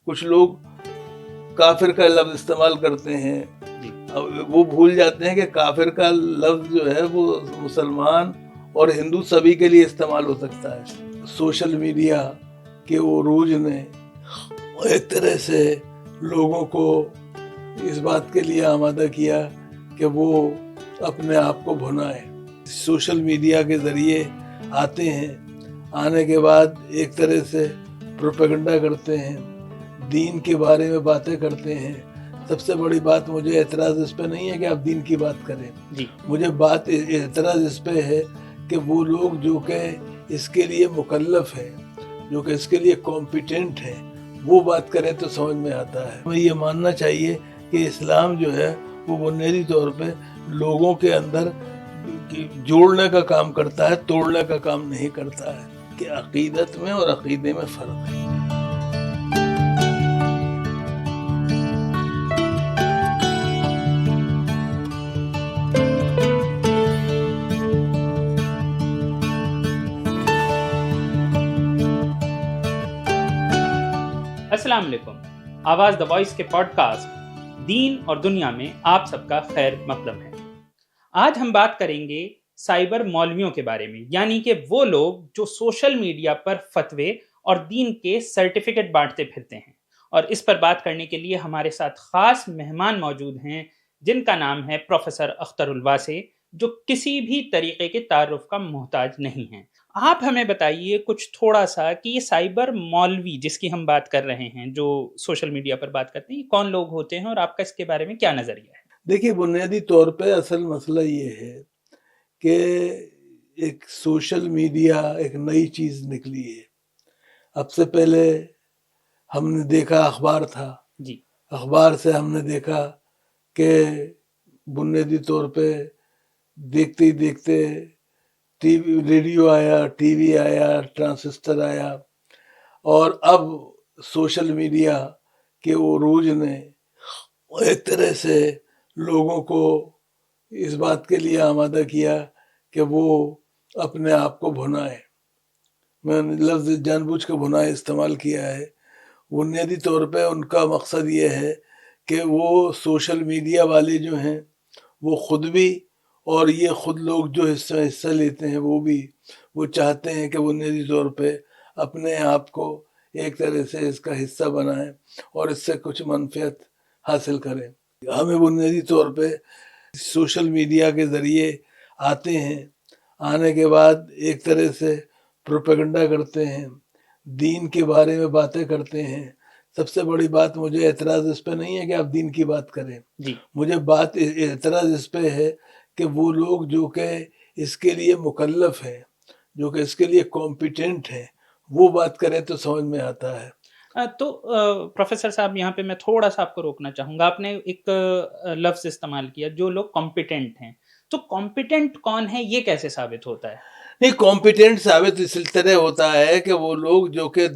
کچھ لوگ کافر کا لفظ استعمال کرتے ہیں، وہ بھول جاتے ہیں کہ کافر کا لفظ جو ہے وہ مسلمان اور ہندو سبھی کے لیے استعمال ہو سکتا ہے۔ سوشل میڈیا کے عروج نے ایک طرح سے لوگوں کو اس بات کے لیے آمادہ کیا کہ وہ اپنے آپ کو بھنائیں۔ سوشل میڈیا کے ذریعے آتے ہیں، آنے کے بعد ایک طرح سے پروپیگنڈا کرتے ہیں، دین کے بارے میں باتیں کرتے ہیں۔ سب سے بڑی بات مجھے اعتراض اس پہ نہیں ہے کہ آپ دین کی بات کریں، مجھے بات اعتراض اس پہ ہے کہ وہ لوگ جو کہ اس کے لیے مکلف ہیں، جو کہ اس کے لیے کمپیٹنٹ ہیں، وہ بات کریں تو سمجھ میں آتا ہے۔ ہمیں یہ ماننا چاہیے کہ اسلام جو ہے وہ بنیادی طور پہ لوگوں کے اندر جوڑنے کا کام کرتا ہے، توڑنے کا کام نہیں کرتا ہے، کہ عقیدت میں اور عقیدے میں فرق ہے۔ السلام علیکم، آواز دا وائس کے پوڈ کاسٹ دین اور دنیا میں آپ سب کا خیر مقدم ہے۔ آج ہم بات کریں گے سائبر مولویوں کے بارے میں، یعنی کہ وہ لوگ جو سوشل میڈیا پر فتوے اور دین کے سرٹیفکیٹ بانٹتے پھرتے ہیں۔ اور اس پر بات کرنے کے لیے ہمارے ساتھ خاص مہمان موجود ہیں جن کا نام ہے پروفیسر اختر الواسع، جو کسی بھی طریقے کے تعارف کا محتاج نہیں ہیں۔ آپ ہمیں بتائیے کچھ تھوڑا سا کہ یہ سائبر مولوی جس کی ہم بات کر رہے ہیں، جو سوشل میڈیا پر بات کرتے ہیں، یہ کون لوگ ہوتے ہیں اور آپ کا اس کے بارے میں کیا نظریہ ہے؟ دیکھیے، بنیادی طور پہ اصل مسئلہ یہ ہے کہ ایک سوشل میڈیا ایک نئی چیز نکلی ہے۔ اب سے پہلے ہم نے دیکھا اخبار تھا، اخبار سے ہم نے دیکھا کہ بنیادی طور پہ دیکھتے ہی دیکھتے ٹی وی، ریڈیو آیا، ٹی وی آیا، ٹرانسسٹر آیا، اور اب سوشل میڈیا کے عروج نے ایک طرح سے لوگوں کو اس بات کے لیے آمادہ کیا کہ وہ اپنے آپ کو بھنائیں۔ میں نے لفظ جان بوجھ کے بھنائیں استعمال کیا ہے۔ بنیادی طور پہ ان کا مقصد یہ ہے کہ وہ سوشل میڈیا والے جو ہیں وہ خود بھی، اور یہ خود لوگ جو حصہ لیتے ہیں وہ چاہتے ہیں کہ بنیادی طور پہ اپنے آپ کو ایک طرح سے اس کا حصہ بنائیں اور اس سے کچھ منفعت حاصل کریں۔ ہمیں بنیادی طور پہ سوشل میڈیا کے ذریعے آتے ہیں، آنے کے بعد ایک طرح سے پروپیگنڈا کرتے ہیں، دین کے بارے میں باتیں کرتے ہیں۔ سب سے بڑی بات مجھے اعتراض اس پہ نہیں ہے کہ آپ دین کی بات کریں، مجھے بات اعتراض اس پہ ہے کہ وہ لوگ جو کہ اس کے لیے مکلف ہیں، جو کہ اس کے لیے کمپیٹنٹ ہیں، وہ بات کریں تو سمجھ میں آتا ہے۔ تو پروفیسر صاحب، یہاں پہ میں تھوڑا سا آپ کو روکنا چاہوں گا۔ آپ نے ایک لفظ استعمال کیا، جو لوگ کمپیٹنٹ ہیں، تو کمپیٹنٹ کون ہے، یہ کیسے ثابت ہوتا ہے؟ نہیں، کمپیٹنٹ ثابت اس طرح ہوتا ہے کہ وہ لوگ جو کہ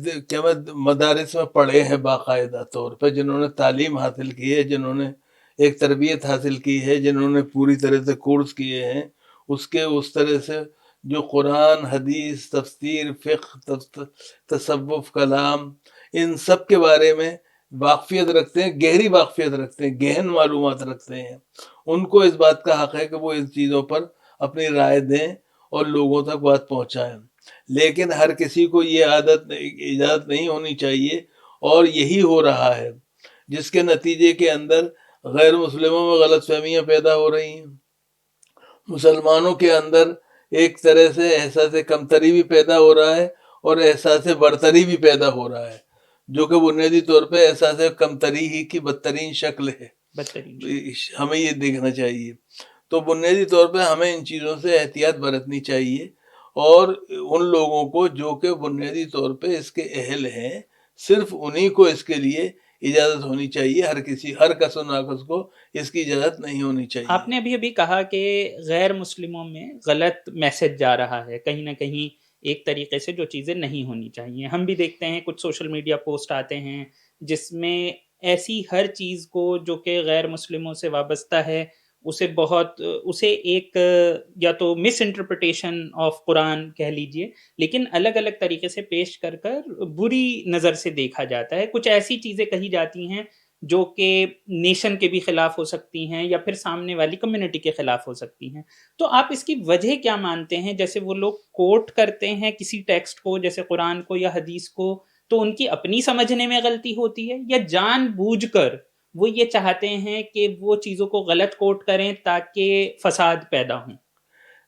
مدارس میں پڑھے ہیں باقاعدہ طور پہ، جنہوں نے تعلیم حاصل کی ہے، جنہوں نے ایک تربیت حاصل کی ہے، جنہوں نے پوری طرح سے کورس کیے ہیں، اس طرح سے جو قرآن، حدیث، تفسیر، فقہ، تصوف، کلام، ان سب کے بارے میں واقفیت رکھتے ہیں، گہری واقفیت رکھتے ہیں، گہن معلومات رکھتے ہیں، ان کو اس بات کا حق ہے کہ وہ ان چیزوں پر اپنی رائے دیں اور لوگوں تک بات پہنچائیں۔ لیکن ہر کسی کو یہ اجازت نہیں ہونی چاہیے، اور یہی ہو رہا ہے، جس کے نتیجے کے اندر غیر مسلموں میں غلط فہمیاں پیدا ہو رہی ہیں، مسلمانوں کے اندر ایک طرح سے احساس کمتری بھی پیدا ہو رہا ہے اور احساس برتری بھی پیدا ہو رہا ہے، جو کہ بنیادی طور پہ احساس کمتری ہی کی بدترین شکل ہے۔ ہمیں یہ دیکھنا چاہیے۔ تو بنیادی طور پہ ہمیں ان چیزوں سے احتیاط برتنی چاہیے، اور ان لوگوں کو جو کہ بنیادی طور پہ اس کے اہل ہیں، صرف انہی کو اس کے لیے اجازت ہونی چاہیے، ہر کس و ناکس کو اس کی اجازت نہیں ہونی چاہیے۔ آپ نے ابھی کہا کہ غیر مسلموں میں غلط میسج جا رہا ہے، کہیں نہ کہیں ایک طریقے سے جو چیزیں نہیں ہونی چاہیے۔ ہم بھی دیکھتے ہیں کچھ سوشل میڈیا پوسٹ آتے ہیں جس میں ایسی ہر چیز کو جو کہ غیر مسلموں سے وابستہ ہے اسے ایک یا تو مس انٹرپریٹیشن آف قرآن کہہ لیجئے، لیکن الگ الگ طریقے سے پیش کر بری نظر سے دیکھا جاتا ہے. کچھ ایسی چیزیں کہی جاتی ہیں جو کہ نیشن کے بھی خلاف ہو سکتی ہیں یا پھر سامنے والی کمیونٹی کے خلاف ہو سکتی ہیں. تو آپ اس کی وجہ کیا مانتے ہیں؟ جیسے وہ لوگ کوٹ کرتے ہیں کسی ٹیکسٹ کو، جیسے قرآن کو یا حدیث کو، تو ان کی اپنی سمجھنے میں غلطی ہوتی ہے، یا جان بوجھ کر وہ یہ چاہتے ہیں کہ وہ چیزوں کو غلط کوٹ کریں تاکہ فساد پیدا ہوں؟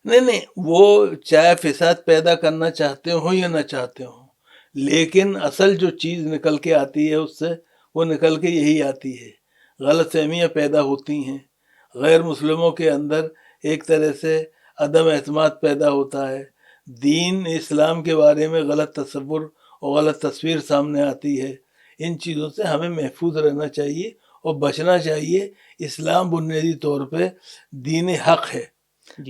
نہیں، وہ چاہے فساد پیدا کرنا چاہتے ہوں یا نہ چاہتے ہوں، لیکن اصل جو چیز نکل کے آتی ہے اس سے وہ نکل کے یہی آتی ہے. غلط فہمیاں پیدا ہوتی ہیں، غیر مسلموں کے اندر ایک طرح سے عدم اعتماد پیدا ہوتا ہے، دین اسلام کے بارے میں غلط تصور اور غلط تصویر سامنے آتی ہے. ان چیزوں سے ہمیں محفوظ رہنا چاہیے اور بچنا چاہیے. اسلام بنیادی طور پہ دین حق ہے،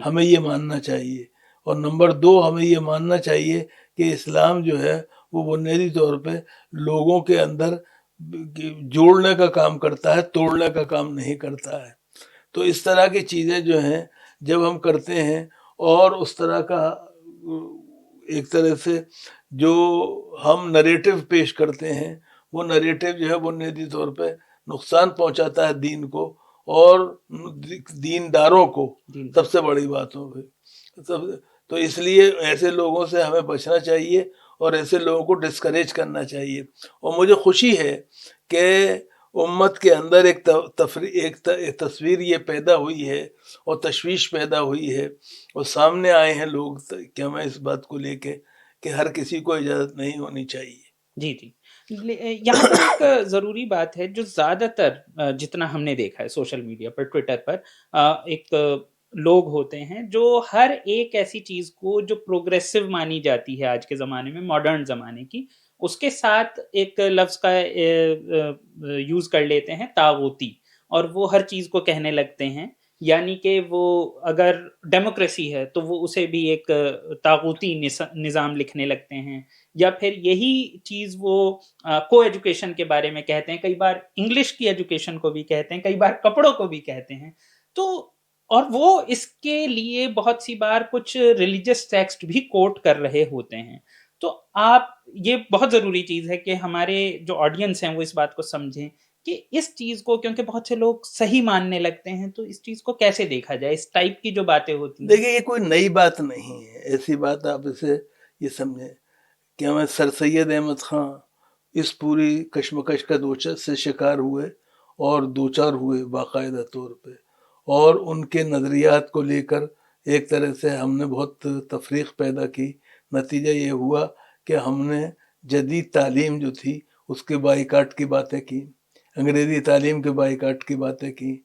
ہمیں یہ ماننا چاہیے. اور نمبر 2، ہمیں یہ ماننا چاہیے کہ اسلام جو ہے وہ بنیادی طور پہ لوگوں کے اندر جوڑنے کا کام کرتا ہے، توڑنے کا کام نہیں کرتا ہے. تو اس طرح کی چیزیں جو ہیں جب ہم کرتے ہیں اور اس طرح کا ایک طرح سے جو ہم نریٹو پیش کرتے ہیں، وہ نریٹو جو ہے بنیادی طور پہ نقصان پہنچاتا ہے دین کو اور دینداروں کو. سب سے بڑی بات ہو گئی. تو اس لیے ایسے لوگوں سے ہمیں بچنا چاہیے اور ایسے لوگوں کو ڈسکریج کرنا چاہیے. اور مجھے خوشی ہے کہ امت کے اندر ایک تصویر یہ پیدا ہوئی ہے اور تشویش پیدا ہوئی ہے اور سامنے آئے ہیں لوگ کہ ہمیں اس بات کو لے کے کہ ہر کسی کو اجازت نہیں ہونی چاہیے. جی. یہاں پر ایک ضروری بات ہے جو زیادہ تر جتنا ہم نے دیکھا ہے سوشل میڈیا پر، ٹویٹر پر، ایک لوگ ہوتے ہیں جو ہر ایک ایسی چیز کو جو پروگریسو مانی جاتی ہے آج کے زمانے میں، ماڈرن زمانے کی، اس کے ساتھ ایک لفظ کا یوز کر لیتے ہیں، طاغوتی، اور وہ ہر چیز کو کہنے لگتے ہیں. یعنی کہ وہ اگر ڈیموکریسی ہے تو وہ اسے بھی ایک طاغوتی نظام لکھنے لگتے ہیں، یا پھر یہی چیز وہ کو ایجوکیشن کے بارے میں کہتے ہیں، کئی بار انگلش کی ایجوکیشن کو بھی کہتے ہیں، کئی بار کپڑوں کو بھی کہتے ہیں. تو اور وہ اس کے لیے بہت سی بار کچھ ریلیجس ٹیکسٹ بھی کوٹ کر رہے ہوتے ہیں. تو آپ، یہ بہت ضروری چیز ہے کہ ہمارے جو آڈینس ہیں وہ اس بات کو سمجھیں کہ اس چیز کو، کیونکہ بہت سے لوگ صحیح ماننے لگتے ہیں، تو اس چیز کو کیسے دیکھا جائے، اس ٹائپ کی جو باتیں ہوتی ہیں. دیکھیں، یہ کوئی نئی بات نہیں ہے. ایسی بات آپ اسے یہ سمجھیں کہ ہمیں سر سید احمد خان اس پوری کشمکش کا سے شکار ہوئے اور دوچار ہوئے باقاعدہ طور پہ، اور ان کے نظریات کو لے کر ایک طرح سے ہم نے بہت تفریق پیدا کی. نتیجہ یہ ہوا کہ ہم نے جدید تعلیم جو تھی اس کے بائیکاٹ کی باتیں کی، انگریزی تعلیم کے بائیکاٹ کی باتیں کی.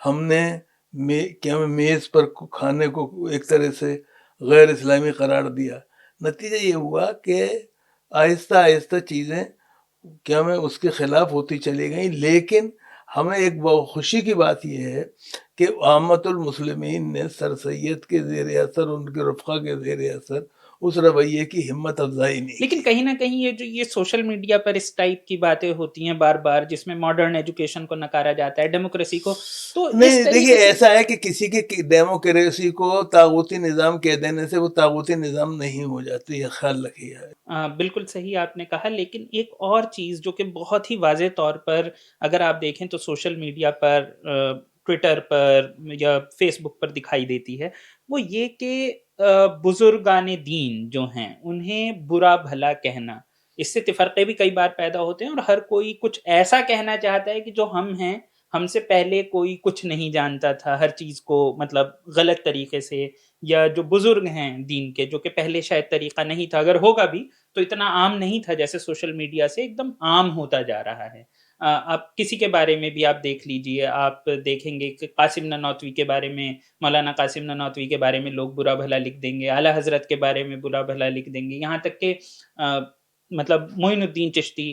ہم نے میز پر کھانے کو ایک طرح سے غیر اسلامی قرار دیا. نتیجہ یہ ہوا کہ آہستہ آہستہ چیزیں اس کے خلاف ہوتی چلی گئیں. لیکن ہمیں ایک بہت خوشی کی بات یہ ہے کہ عامت المسلمین نے سر سید کے زیر اثر، ان کے رفقا کے زیر اثر اس رویے کی ہمت افزائی نہیں. لیکن کہیں نہ کہیں یہ سوشل میڈیا پر اس ٹائپ کی باتیں ہوتی ہیں بار بار، جس میں ماڈرن ایجوکیشن کو نکارا جاتا ہے، ڈیموکریسی کو. تو نہیں، دیکھیے، ایسا ہے کہ کسی کی ڈیموکریسی کو طاغوتی نظام کہہ دینے سے وہ طاغوتی نظام نہیں ہو جاتی، یہ خیال رکھیے. بالکل صحیح آپ نے کہا. لیکن ایک اور چیز جو کہ بہت ہی واضح طور پر اگر آپ دیکھیں تو سوشل میڈیا پر، ٹویٹر پر یا فیس بک پر دکھائی دیتی ہے، وہ یہ کہ بزرگان دین جو ہیں انہیں برا بھلا کہنا، اس سے تفرقے بھی کئی بار پیدا ہوتے ہیں، اور ہر کوئی کچھ ایسا کہنا چاہتا ہے کہ جو ہم ہیں، ہم سے پہلے کوئی کچھ نہیں جانتا تھا، ہر چیز کو مطلب غلط طریقے سے، یا جو بزرگ ہیں دین کے، جو کہ پہلے شاید طریقہ نہیں تھا، اگر ہوگا بھی تو اتنا عام نہیں تھا جیسے سوشل میڈیا سے ایک دم عام ہوتا جا رہا ہے. آپ کسی کے بارے میں بھی آپ دیکھ لیجئے، آپ دیکھیں گے کہ قاسم نانوتوی کے بارے میں، مولانا قاسم نانوتوی کے بارے میں لوگ برا بھلا لکھ دیں گے، اعلیٰ حضرت کے بارے میں برا بھلا لکھ دیں گے، یہاں تک کہ مطلب معین الدین چشتی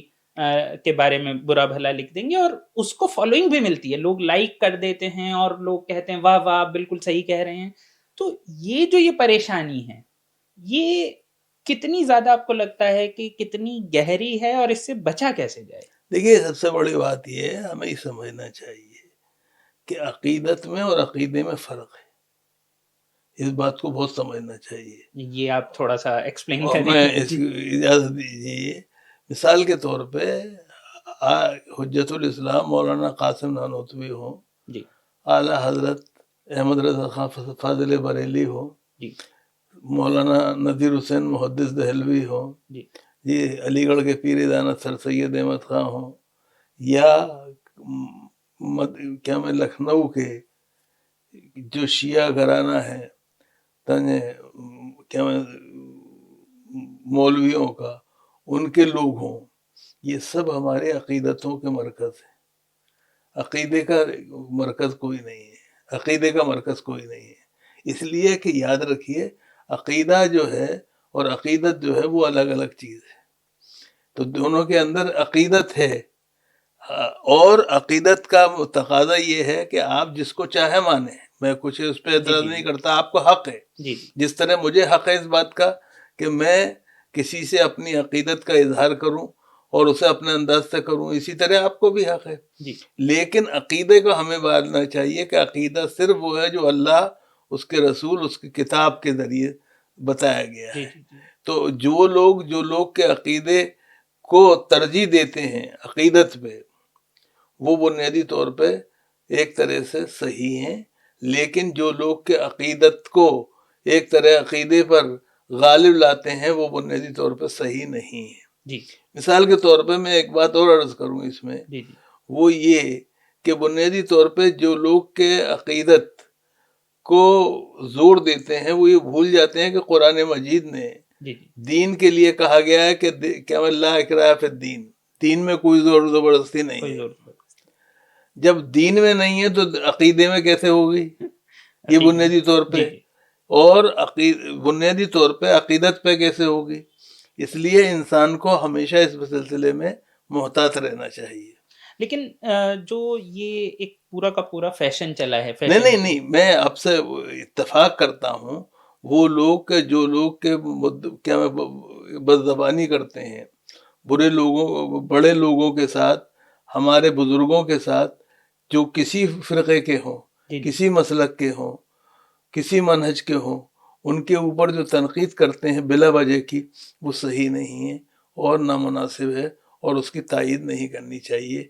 کے بارے میں برا بھلا لکھ دیں گے، اور اس کو فالوئنگ بھی ملتی ہے، لوگ لائک کر دیتے ہیں اور لوگ کہتے ہیں واہ واہ بالکل صحیح کہہ رہے ہیں. تو یہ پریشانی ہے، یہ کتنی زیادہ آپ کو لگتا ہے کہ کتنی گہری ہے، اور اس سے بچا کیسے جائے؟ دیکھیے، سب سے بڑی بات یہ ہے، ہمیں سمجھنا چاہیے کہ عقیدت میں اور عقیدے میں فرق ہے، اس بات کو بہت سمجھنا چاہیے. یہ آپ تھوڑا سا ایکسپلین اور کریں. میں اس کی اجازت دیجیے، مثال کے طور پہ حجت الاسلام مولانا قاسم نانوتوی ہوں، جی اعلیٰ حضرت احمد رضا خان فاضل بریلی ہوں، جی مولانا نذیر حسین محدث دہلوی ہوں، جی یہ علی گڑھ کے پیر دانت سر سید احمد خان ہوں، یا کیا میں لکھنؤ کے جو شیعہ گھرانہ ہے کیا میں مولویوں کا، ان کے لوگ ہوں، یہ سب ہمارے عقیدتوں کے مرکز ہیں. عقیدے کا مرکز کوئی نہیں ہے، عقیدے کا مرکز کوئی نہیں ہے. اس لیے کہ یاد رکھیے، عقیدہ جو ہے اور عقیدت جو ہے وہ الگ الگ چیز ہے. تو دونوں کے اندر عقیدت ہے، اور عقیدت کا تقاضا یہ ہے کہ آپ جس کو چاہے مانیں، میں کچھ اس پہ اعتراض نہیں کرتا، آپ کو حق ہے. جی جس طرح مجھے حق ہے اس بات کا کہ میں کسی سے اپنی عقیدت کا اظہار کروں اور اسے اپنے انداز سے کروں، اسی طرح آپ کو بھی حق ہے. جی لیکن عقیدے کو ہمیں ماننا چاہیے کہ عقیدہ صرف وہ ہے جو اللہ، اس کے رسول، اس کی کتاب کے ذریعے بتایا گیا ہے. تو جو لوگ کے عقیدے کو ترجیح دیتے ہیں عقیدت پہ، وہ بنیادی طور پہ ایک طرح سے صحیح ہیں. لیکن جو لوگ کے عقیدت کو ایک طرح عقیدے پر غالب لاتے ہیں، وہ بنیادی طور پہ صحیح نہیں ہیں. جی مثال کے طور پہ میں ایک بات اور عرض کروں اس میں، جی وہ یہ کہ بنیادی طور پہ جو لوگ کے عقیدت کو زور دیتے ہیں، وہ یہ بھول جاتے ہیں کہ قرآن مجید نے جی دین کے لیے کہا گیا ہے کہ کیا لا اکراہ فی الدین، دین میں کوئی زور و زبردستی نہیں ہے. جب دین میں نہیں ہے تو عقیدے میں کیسے ہوگی؟ یہ بنیادی طور پہ، اور بنیادی طور پہ عقیدت پہ کیسے ہوگی؟ اس لیے انسان کو ہمیشہ اس سلسلے میں محتاط رہنا چاہیے. لیکن جو یہ ایک پورا کا پورا فیشن چلا ہے، نہیں، میں اب سے اتفاق کرتا ہوں، وہ لوگ جو لوگ کے کیا بدزبانی کرتے ہیں، بڑے لوگوں کے ساتھ، ہمارے بزرگوں کے ساتھ، جو کسی فرقے کے ہوں، کسی مسلک کے ہوں، کسی منہج کے ہوں، ان کے اوپر جو تنقید کرتے ہیں بلا وجہ کی، وہ صحیح نہیں ہے اور نامناسب ہے، اور اس کی تائید نہیں کرنی چاہیے.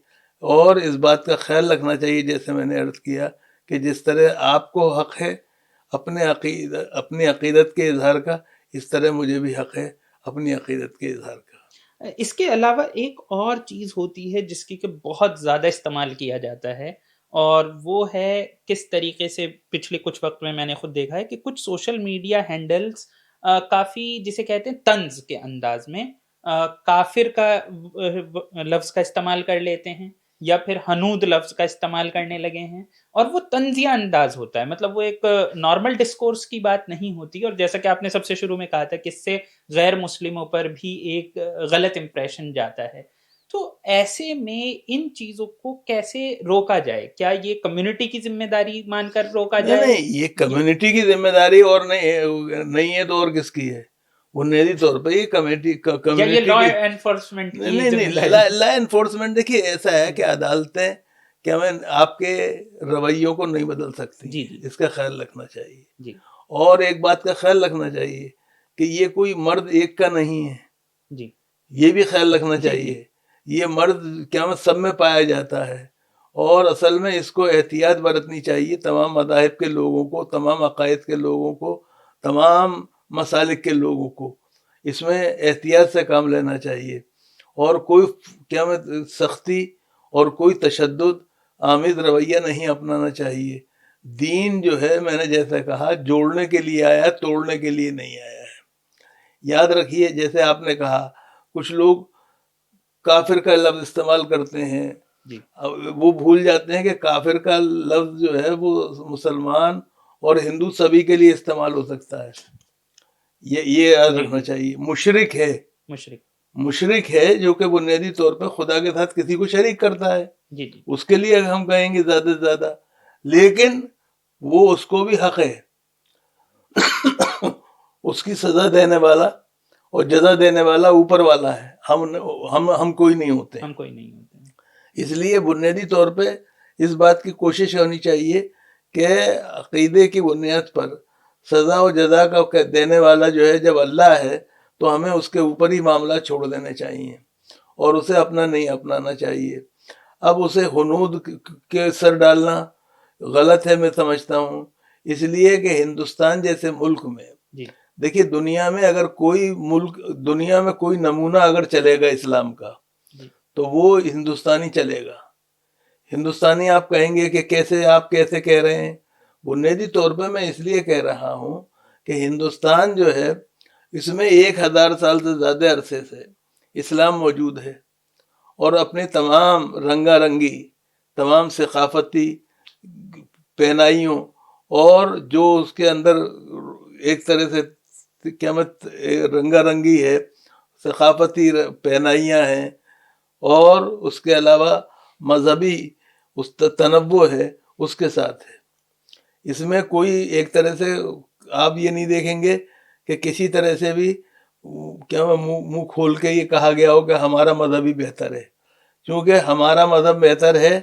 اور اس بات کا خیال رکھنا چاہیے، جیسے میں نے عرض کیا کہ جس طرح آپ کو حق ہے اپنی عقیدت کے اظہار کا، اس طرح مجھے بھی حق ہے اپنی عقیدت کے اظہار کا. اس کے علاوہ ایک اور چیز ہوتی ہے جس کی کہ بہت زیادہ استعمال کیا جاتا ہے، اور وہ ہے کس طریقے سے پچھلے کچھ وقت میں نے خود دیکھا ہے کہ کچھ سوشل میڈیا ہینڈلز کافی جسے کہتے ہیں طنز کے انداز میں کافر کا لفظ کا استعمال کر لیتے ہیں، یا پھر حنود لفظ کا استعمال کرنے لگے ہیں، اور وہ طنزیہ انداز ہوتا ہے. مطلب وہ ایک نارمل ڈسکورس کی بات نہیں ہوتی، اور جیسا کہ آپ نے سب سے شروع میں کہا تھا کہ اس سے غیر مسلموں پر بھی ایک غلط امپریشن جاتا ہے. تو ایسے میں ان چیزوں کو کیسے روکا جائے؟ کیا یہ کمیونٹی کی ذمہ داری مان کر روکا جائے؟ نہیں، یہ کمیونٹی کی ذمہ داری اور نہیں ہے تو اور کس کی ہے؟ بنیادی طور پہ یہ community law enforcement law enforcement. دیکھیے ایسا ہے کہ عدالتیں کیا میں آپ کے رویوں کو نہیں بدل سکتی، اس کا خیال رکھنا چاہیے. اور ایک بات کا خیال رکھنا چاہیے کہ یہ کوئی مرد ایک کا نہیں ہے، یہ بھی خیال رکھنا چاہیے. یہ مرد کیا میں سب میں پایا جاتا ہے، اور اصل میں اس کو احتیاط برتنی چاہیے تمام مذاہب کے لوگوں کو، تمام عقائد کے لوگوں کو، تمام مسالک کے لوگوں کو. اس میں احتیاط سے کام لینا چاہیے، اور کوئی کیا میں سختی اور کوئی تشدد آمیز رویہ نہیں اپنانا چاہیے. دین جو ہے، میں نے جیسا کہا، جوڑنے کے لیے آیا ہے، توڑنے کے لیے نہیں آیا ہے. یاد رکھیے، جیسے آپ نے کہا کچھ لوگ کافر کا لفظ استعمال کرتے ہیں، وہ بھول جاتے ہیں کہ کافر کا لفظ جو ہے وہ مسلمان اور ہندو سبھی کے لیے استعمال ہو سکتا ہے. یہ یاد رکھنا چاہیے. مشرک ہے جو کہ بنیادی طور پہ خدا کے ساتھ کسی کو شریک کرتا ہے، اس کے لیے ہم کہیں گے زیادہ سے زیادہ، لیکن وہ اس کو بھی حق ہے اس کی سزا دینے والا اور جزا دینے والا اوپر والا ہے. ہم کوئی نہیں ہوتے. اس لیے بنیادی طور پہ اس بات کی کوشش ہونی چاہیے کہ عقیدے کی بنیاد پر سزا و جزا کا دینے والا جو ہے جب اللہ ہے تو ہمیں اس کے اوپر ہی معاملہ چھوڑ دینے چاہیے اور اسے اپنا نہیں اپنانا چاہیے. اب اسے ہنود کے سر ڈالنا غلط ہے میں سمجھتا ہوں، اس لیے کہ ہندوستان جیسے ملک میں دیکھیے دنیا میں اگر کوئی ملک، دنیا میں کوئی نمونہ اگر چلے گا اسلام کا تو وہ ہندوستانی چلے گا. ہندوستانی آپ کہیں گے کہ کیسے، آپ کیسے کہہ رہے ہیں؟ بنیادی طور پہ میں اس لیے کہہ رہا ہوں کہ ہندوستان جو ہے اس میں 1000 سال سے زیادہ عرصے سے اسلام موجود ہے اور اپنی تمام رنگا رنگی، تمام ثقافتی پہنائیوں اور جو اس کے اندر ایک طرح سے کیا رنگا رنگی ہے، ثقافتی پہنائیاں ہیں اور اس کے علاوہ مذہبی اس تنوع ہے، اس کے ساتھ ہے. اس میں کوئی ایک طرح سے آپ یہ نہیں دیکھیں گے کہ کسی طرح سے بھی کیا منہ کھول کے یہ کہا گیا ہو کہ ہمارا مذہب ہی بہتر ہے، کیونکہ ہمارا مذہب بہتر ہے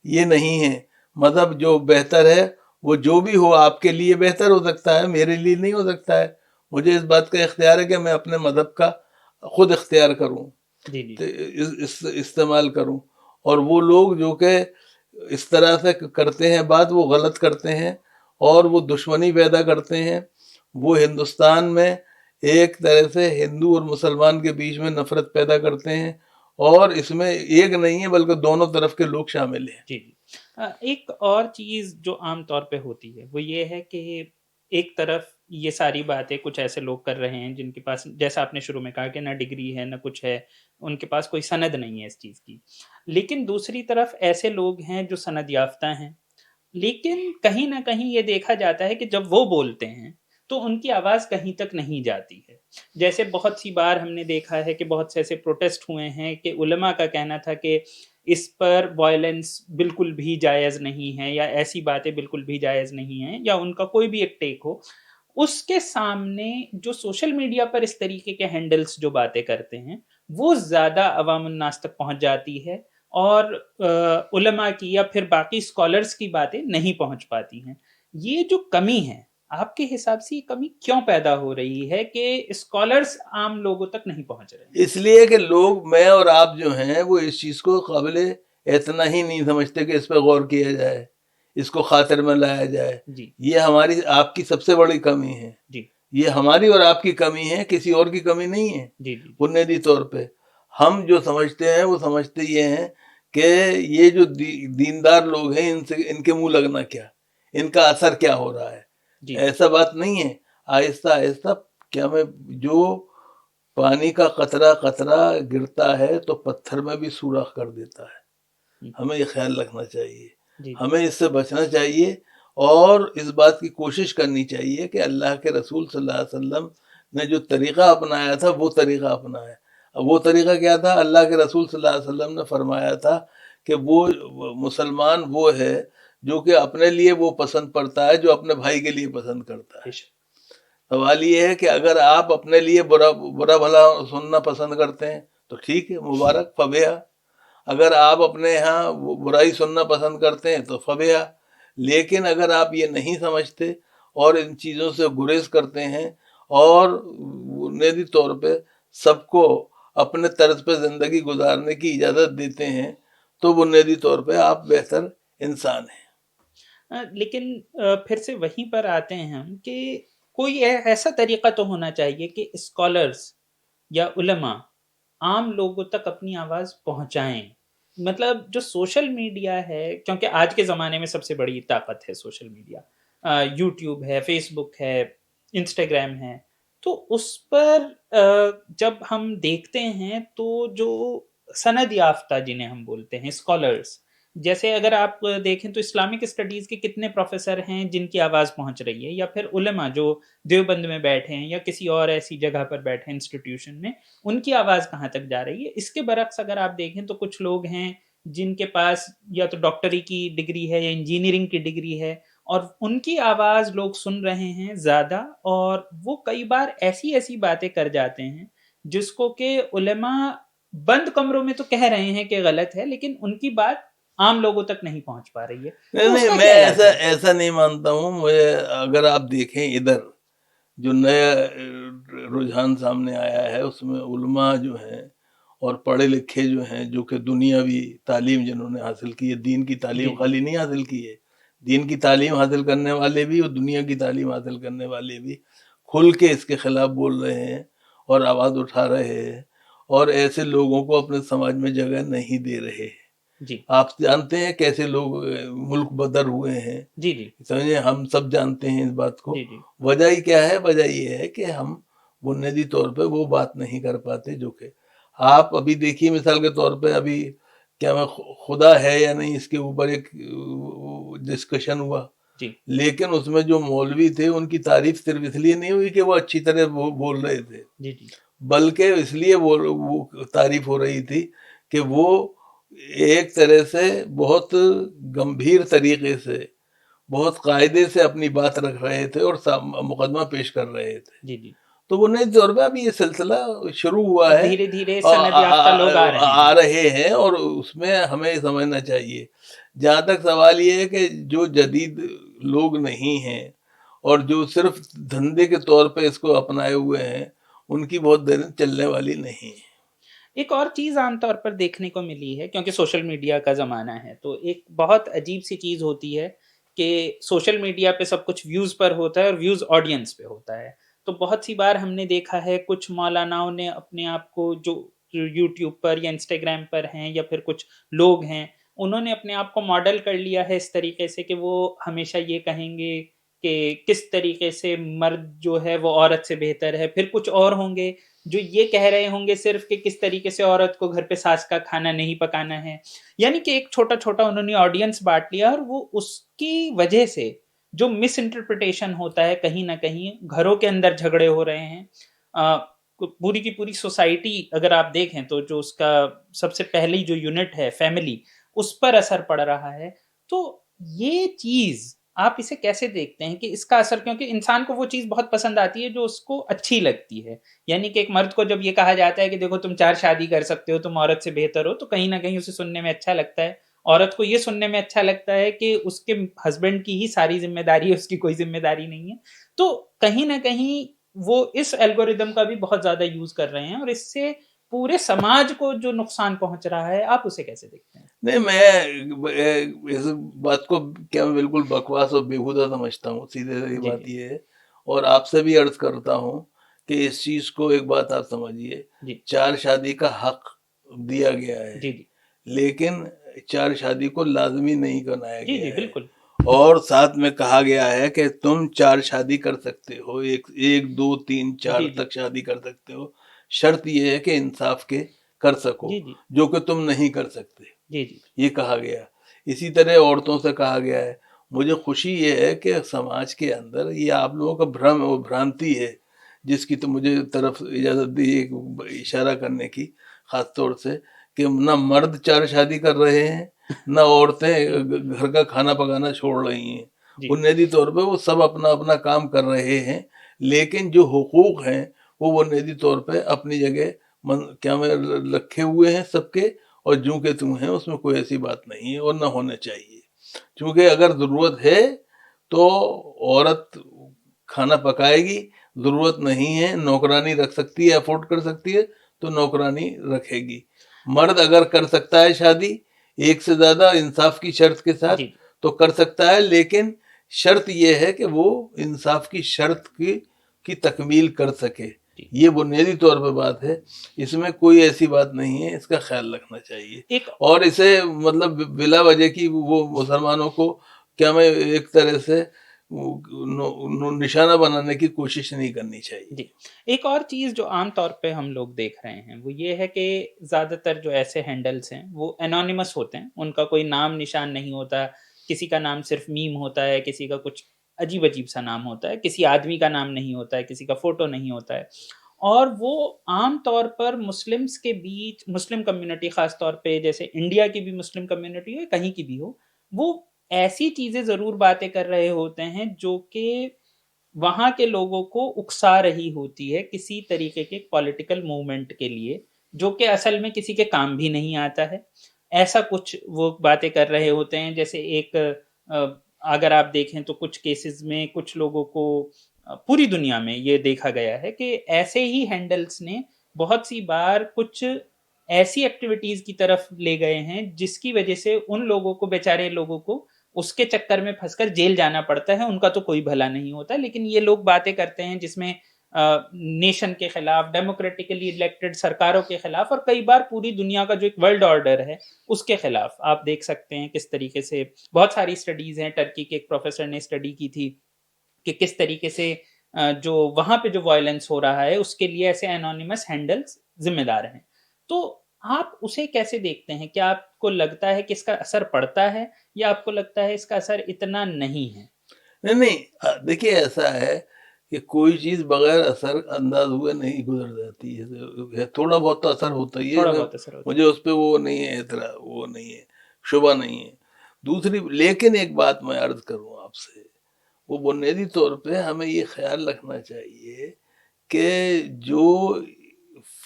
یہ نہیں ہے. مذہب جو بہتر ہے وہ جو بھی ہو آپ کے لیے بہتر ہو سکتا ہے، میرے لیے نہیں ہو سکتا ہے. مجھے اس بات کا اختیار ہے کہ میں اپنے مذہب کا خود اختیار کروں، استعمال کروں. اور وہ لوگ جو کہ اس طرح سے کرتے ہیں بات، وہ غلط کرتے ہیں اور وہ دشمنی پیدا کرتے ہیں. وہ ہندوستان میں ایک طرح سے ہندو اور مسلمان کے بیچ میں نفرت پیدا کرتے ہیں اور اس میں ایک نہیں ہے بلکہ دونوں طرف کے لوگ شامل ہیں. ایک اور چیز جو عام طور پہ ہوتی ہے وہ یہ ہے کہ ایک طرف یہ ساری باتیں کچھ ایسے لوگ کر رہے ہیں جن کے پاس، جیسا آپ نے شروع میں کہا کہ نہ ڈگری ہے نہ کچھ ہے، ان کے پاس کوئی سند نہیں ہے اس چیز کی. لیکن دوسری طرف ایسے لوگ ہیں جو سند یافتہ ہیں، لیکن کہیں نہ کہیں یہ دیکھا جاتا ہے کہ جب وہ بولتے ہیں تو ان کی آواز کہیں تک نہیں جاتی ہے. جیسے بہت سی بار ہم نے دیکھا ہے کہ بہت سے ایسے پروٹیسٹ ہوئے ہیں کہ علماء کا کہنا تھا کہ اس پر وائلنس بالکل بھی جائز نہیں ہے یا ایسی باتیں بالکل بھی جائز نہیں ہیں، یا ان کا کوئی بھی ایک ٹیک ہو. اس کے سامنے جو سوشل میڈیا پر اس طریقے کے ہینڈلز جو باتیں کرتے ہیں وہ زیادہ عوام الناس تک پہنچ جاتی ہے اور علماء کی یا پھر باقی اسکالرز کی باتیں نہیں پہنچ پاتی ہیں. یہ جو کمی ہے آپ کے حساب سے یہ کمی کیوں پیدا ہو رہی ہے کہ اسکالرز عام لوگوں تک نہیں پہنچ رہے ہیں؟ اس لیے کہ لوگ، میں اور آپ جو ہیں، وہ اس چیز کو قابل اتنا ہی نہیں سمجھتے کہ اس پہ غور کیا جائے، اس کو خاطر میں لایا جائے. یہ ہماری آپ کی سب سے بڑی کمی ہے. یہ ہماری اور آپ کی کمی ہے، کسی اور کی کمی نہیں ہے. بنیادی طور پہ ہم جو سمجھتے ہیں وہ سمجھتے یہ ہیں کہ یہ جو دیندار لوگ ہیں ان کے منہ لگنا کیا، ان کا اثر کیا ہو رہا ہے. ایسا بات نہیں ہے. آہستہ آہستہ کیا میں جو پانی کا قطرہ قطرہ گرتا ہے تو پتھر میں بھی سوراخ کر دیتا ہے. ہمیں یہ خیال رکھنا چاہیے، ہمیں اس سے بچنا چاہیے اور اس بات کی کوشش کرنی چاہیے کہ اللہ کے رسول صلی اللہ علیہ وسلم نے جو طریقہ اپنایا تھا وہ طریقہ اپنائے. وہ طریقہ کیا تھا؟ اللہ کے رسول صلی اللہ علیہ وسلم نے فرمایا تھا کہ وہ مسلمان وہ ہے جو کہ اپنے لیے وہ پسند کرتا ہے جو اپنے بھائی کے لیے پسند کرتا ہے. سوال یہ ہے کہ اگر آپ اپنے لیے برا بھلا سننا پسند کرتے ہیں تو ٹھیک ہے، مبارک، فبیہا. اگر آپ اپنے یہاں برائی سننا پسند کرتے ہیں تو فبیہا. لیکن اگر آپ یہ نہیں سمجھتے اور ان چیزوں سے گریز کرتے ہیں اور بنیادی طور پہ سب کو اپنے طرز پہ زندگی گزارنے کی اجازت دیتے ہیں تو بنیادی طور پہ آپ بہتر انسان ہیں. لیکن پھر سے وہیں پر آتے ہیں ہم کہ کوئی ایسا طریقہ تو ہونا چاہیے کہ اسکالرز یا علماء عام لوگوں تک اپنی آواز پہنچائیں. مطلب جو سوشل میڈیا ہے، کیونکہ آج کے زمانے میں سب سے بڑی طاقت ہے سوشل میڈیا، یوٹیوب ہے، فیس بک ہے، انسٹاگرام ہے، تو اس پر جب ہم دیکھتے ہیں تو جو سند یافتہ جنہیں ہم بولتے ہیں اسکالرز، جیسے اگر آپ دیکھیں تو اسلامک اسٹڈیز کے کتنے پروفیسر ہیں جن کی آواز پہنچ رہی ہے، یا پھر علماء جو دیوبند میں بیٹھے ہیں یا کسی اور ایسی جگہ پر بیٹھے ہیں انسٹیٹیوشن میں، ان کی آواز کہاں تک جا رہی ہے. اس کے برعکس اگر آپ دیکھیں تو کچھ لوگ ہیں جن کے پاس یا تو ڈاکٹری کی ڈگری ہے یا انجینئرنگ کی ڈگری ہے اور ان کی آواز لوگ سن رہے ہیں زیادہ، اور وہ کئی بار ایسی باتیں کر جاتے ہیں جس کو کہ علماء بند کمروں میں تو کہہ رہے ہیں کہ غلط ہے، لیکن ان کی بات عام لوگوں تک نہیں پہنچ پا رہی ہے. تو اس نہیں کا میں کیا علاج ہے؟ ایسا نہیں مانتا ہوں. مجھے اگر آپ دیکھیں ادھر جو نیا رجحان سامنے آیا ہے اس میں علماء جو ہیں اور پڑھے لکھے جو ہیں جو کہ دنیاوی تعلیم جنہوں نے حاصل کی ہے, دین کی تعلیم خالی نہیں حاصل کی ہے, دین کی تعلیم حاصل کرنے والے بھی اور دنیا کی تعلیم حاصل کرنے والے بھی کھل کے اس کے خلاف بول رہے ہیں اور آواز اٹھا رہے ہیں اور ایسے لوگوں کو اپنے سماج میں جگہ نہیں دے رہے ہیں. جی آپ جانتے ہیں کیسے لوگ ملک بدر ہوئے ہیں, جی جی سمجھے, ہم سب جانتے ہیں اس بات کو. جی جی وجہ ہی کیا ہے؟ وجہ یہ ہے کہ ہم بنیادی طور پہ وہ بات نہیں کر پاتے جو کہ آپ ابھی دیکھیے. مثال کے طور پہ ابھی کیا میں خدا ہے یا نہیں اس کے اوپر ایک ڈسکشن ہوا, جی لیکن اس میں جو مولوی تھے ان کی تعریف صرف اس لیے نہیں ہوئی کہ وہ اچھی طرح بول رہے تھے, جی جی بلکہ اس لیے وہ تعریف ہو رہی تھی کہ وہ ایک طرح سے بہت گمبھیر طریقے سے بہت قاعدے سے اپنی بات رکھ رہے تھے اور مقدمہ پیش کر رہے تھے. جی جی تو وہ نئے طور پہ ابھی یہ سلسلہ شروع ہوا ہے, دھیرے دھیرے سند یافتہ لوگ آ رہے ہیں. آ رہے ہیں, اور اس میں ہمیں سمجھنا چاہیے. جہاں تک سوال یہ ہے کہ جو جدید لوگ نہیں ہیں اور جو صرف دھندے کے طور پہ اس کو اپنائے ہوئے ہیں ان کی بہت دیر چلنے والی نہیں ہے. ایک اور چیز عام طور پر دیکھنے کو ملی ہے, کیونکہ سوشل میڈیا کا زمانہ ہے, تو ایک بہت عجیب سی چیز ہوتی ہے کہ سوشل میڈیا پہ سب کچھ ویوز پر ہوتا ہے اور ویوز آڈینس پہ ہوتا ہے. تو بہت سی بار ہم نے دیکھا ہے کچھ مولاناؤں نے اپنے آپ کو جو یوٹیوب پر یا انسٹاگرام پر ہیں یا پھر کچھ لوگ ہیں انہوں نے اپنے آپ کو ماڈل کر لیا ہے اس طریقے سے کہ وہ ہمیشہ یہ کہیں گے کہ کس طریقے سے مرد جو ہے وہ عورت سے بہتر ہے. پھر کچھ اور ہوں گے جو یہ کہہ رہے ہوں گے صرف کہ کس طریقے سے عورت کو گھر پہ ساس کا کھانا نہیں پکانا ہے. یعنی کہ ایک چھوٹا چھوٹا انہوں نے آڈینس بانٹ لیا, اور وہ اس کی وجہ سے جو مس انٹرپریٹیشن ہوتا ہے کہیں نہ کہیں گھروں کے اندر جھگڑے ہو رہے ہیں. پوری کی پوری سوسائٹی اگر آپ دیکھیں تو جو اس کا سب سے پہلی جو یونٹ ہے فیملی, اس پر اثر پڑ رہا ہے. تو یہ چیز آپ اسے کیسے دیکھتے ہیں کہ اس کا اثر, کیونکہ انسان کو وہ چیز بہت پسند آتی ہے جو اس کو اچھی لگتی ہے. یعنی کہ ایک مرد کو جب یہ کہا جاتا ہے کہ دیکھو تم 4 شادی کر سکتے ہو, تم عورت سے بہتر ہو, تو کہیں نہ کہیں اسے سننے میں اچھا لگتا ہے. عورت کو یہ سننے میں اچھا لگتا ہے کہ اس کے ہسبینڈ کی ہی ساری ذمہ داری ہے, اس کی کوئی ذمہ داری نہیں ہے. تو کہیں نہ کہیں وہ اس الگوریدم کا بھی بہت زیادہ یوز کر رہے ہیں, اور اس سے پورے سماج کو جو نقصان پہنچ رہا ہے آپ اسے کیسے دیکھتے ہیں؟ نہیں, میں اس بات کو کیا میں بالکل بکواس اور بیہودہ سمجھتا ہوں. سیدھے سی جی بات یہ ہے, اور آپ سے بھی عرض کرتا ہوں کہ اس چیز کو ایک بات آپ سمجھیے, جی 4 شادی کا حق دیا گیا ہے, جی جی لیکن 4 شادی کو لازمی نہیں بنایا جی گیا جی ہے. بالکل اور ساتھ میں کہا گیا ہے کہ تم 4 شادی کر سکتے ہو, 1 2 3 4 جی جی تک شادی کر سکتے ہو, شرط یہ ہے کہ انصاف کے کر سکو, جی جی جو کہ تم نہیں کر سکتے. جی جی یہ کہا گیا. اسی طرح عورتوں سے کہا گیا ہے. مجھے خوشی یہ ہے کہ سماج کے اندر یہ آپ لوگوں کا بھرم اور بھرانتی ہے, جس کی تو مجھے طرف اجازت دی ایک اشارہ کرنے کی, خاص طور سے کہ نہ مرد 4 شادی کر رہے ہیں نہ عورتیں گھر کا کھانا پکانا چھوڑ رہی ہیں. جی بنیادی طور پہ وہ سب اپنا اپنا کام کر رہے ہیں, لیکن جو حقوق ہیں وہ بنیادی طور پہ اپنی جگہ کیا میں رکھے ہوئے ہیں سب کے, اور جو کہ تم ہیں اس میں کوئی ایسی بات نہیں ہے اور نہ ہونا چاہیے. چونکہ اگر ضرورت ہے تو عورت کھانا پکائے گی, ضرورت نہیں ہے نوکرانی رکھ سکتی ہے, افورڈ کر سکتی ہے تو نوکرانی رکھے گی. مرد اگر کر سکتا ہے شادی 1 سے زیادہ انصاف کی شرط کے ساتھ جی تو کر سکتا ہے, لیکن شرط یہ ہے کہ وہ انصاف کی شرط کی تکمیل کر سکے. جی. یہ بنیادی طور پہ بات ہے, اس میں کوئی ایسی بات نہیں ہے, اس کا خیال رکھنا چاہیے. ایک اور اسے مطلب بلا وجہ کی وہ مسلمانوں کو کیا میں ایک طرح سے نشانہ بنانے کی کوشش نہیں کرنی چاہیے. جی, ایک اور چیز جو عام طور پہ ہم لوگ دیکھ رہے ہیں وہ یہ ہے کہ زیادہ تر جو ایسے ہینڈلز ہیں وہ انونیمس ہوتے ہیں, ان کا کوئی نام نشان نہیں ہوتا. کسی کا نام صرف میم ہوتا ہے, کسی کا کچھ عجیب عجیب سا نام ہوتا ہے, کسی آدمی کا نام نہیں ہوتا ہے, کسی کا فوٹو نہیں ہوتا ہے. اور وہ عام طور پر مسلمس کے بیچ, مسلم کمیونٹی خاص طور پہ, جیسے انڈیا کی بھی مسلم کمیونٹی ہو کہیں کی بھی ہو, وہ ایسی چیزیں ضرور باتیں کر رہے ہوتے ہیں جو کہ وہاں کے لوگوں کو اکسا رہی ہوتی ہے کسی طریقے کے پولیٹیکل موومنٹ کے لیے, جو کہ اصل میں کسی کے کام بھی نہیں آتا ہے. ایسا کچھ وہ باتیں کر رہے ہوتے ہیں. جیسے ایک اگر آپ دیکھیں تو کچھ کیسز میں کچھ لوگوں کو پوری دنیا میں یہ دیکھا گیا ہے کہ ایسے ہی ہینڈلز نے بہت سی بار کچھ ایسی ایکٹیویٹیز کی طرف لے گئے ہیں جس کی وجہ سے ان لوگوں کو، بیچارے لوگوں کو اس کے چکر میں پھنس کر جیل جانا پڑتا ہے. ان کا تو کوئی بھلا نہیں ہوتا، لیکن یہ لوگ باتیں کرتے ہیں جس میں نیشن کے خلاف، ڈیموکریٹکلی الیکٹڈ سرکاروں کے خلاف، اور کئی بار پوری دنیا کا جو ایک ورلڈ آرڈر ہے اس کے خلاف. آپ دیکھ سکتے ہیں کس طریقے سے بہت ساری اسٹڈیز ہیں. ٹرکی کے ایک پروفیسر نے اسٹڈی کی تھی کہ کس طریقے سے جو وہاں پہ جو وائلنس ہو رہا ہے اس کے لیے ایسے انونیمس ہینڈلز ذمہ دار ہیں. تو آپ اسے کیسے دیکھتے ہیں؟ کیا آپ کو لگتا ہے کہ اس کا اثر پڑتا ہے، یا آپ کو لگتا ہے اس کا اثر اتنا نہیں ہے؟ نہیں، دیکھیے ایسا ہے کہ کوئی چیز بغیر اثر انداز ہوئے نہیں گزر جاتی ہے. تھوڑا بہت تو اثر ہوتا ہی تھوڑا ہے، بہت اثر ہوتا مجھے اس پہ وہ نہیں ہے، اعتراض وہ نہیں ہے، شبہ نہیں ہے. دوسری لیکن ایک بات میں عرض کروں آپ سے، وہ بنیادی طور پہ ہمیں یہ خیال رکھنا چاہیے کہ جو